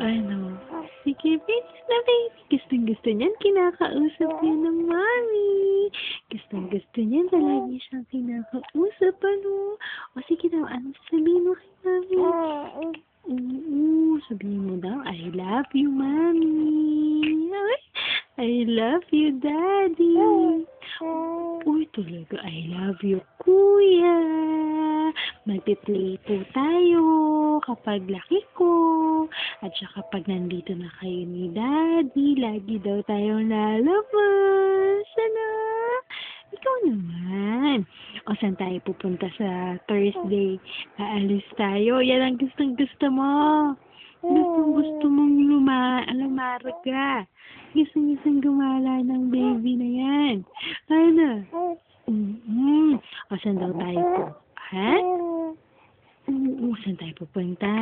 Ano? Sige, bilis na baby. Gustong-gusto niyan, kinakausap niya ng mami. Gustong-gusto niyan, lagi siyang kinakausap, ano? O sige daw, ano sasabihin mo kay mami? Oo, sabihin mo daw, I love you, mami. Ay, I love you, daddy. Uy, talaga, I love you, kuya. Magpiplay po tayo kapag laki ko. At saka pag nandito na kayo ni daddy, lagi daw tayong lalabas. Ano? Ikaw naman. O, saan tayo pupunta sa Thursday? Aalis tayo. Yan ang gustong-gusto mo. Gustong-gusto mong lumarga. Gusto-gustong gumala ng baby na yan. Ano? O, saan daw tayo po? Ha? Oo, saan tayo pupunta?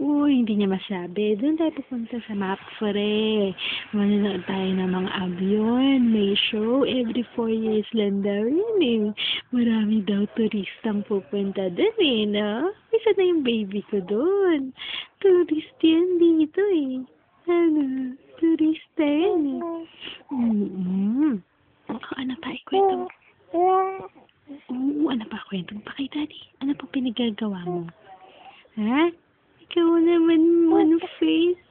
Uy, hindi niya masabi. Doon tayo pupunta sa Mapfre. Manonood tayo ng mga abyon. May show every 4 years lang daw yun eh. Marami daw turistang pupunta doon eh, no? Isa na yung baby ko doon. Turist yan dito eh. Ano? Turista yan eh. Ano pa ikwento? Oo, ano pa kwento pa kay daddy? Ano pa pinagagawa mo? Ha? Ikaw naman, one face.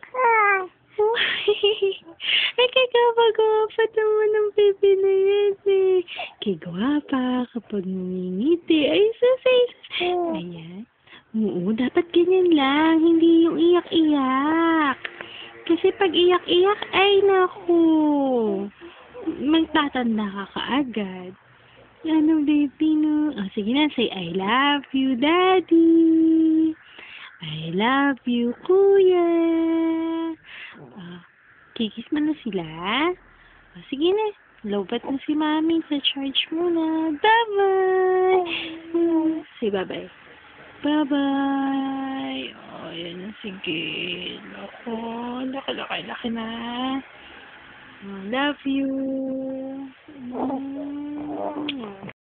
Ay, kay gapa naman ng baby na yan eh. Kay gwapa, kapag ngumingiti, ay sus. Ayan. Oo, dapat ganyan lang, hindi yung iyak-iyak. Kasi pag iyak-iyak, ay naku, magtatanda ka kaagad. Ano, baby, no? Oh, sige na, say, I love you, daddy. I love you, kuya. Kikis mo na sila? Oh, sige na, lobat na si mami sa charge muna. Bye-bye. Say bye-bye. Bye-bye. Oh, yan na, sige. Lako, laki na. Oh, love you.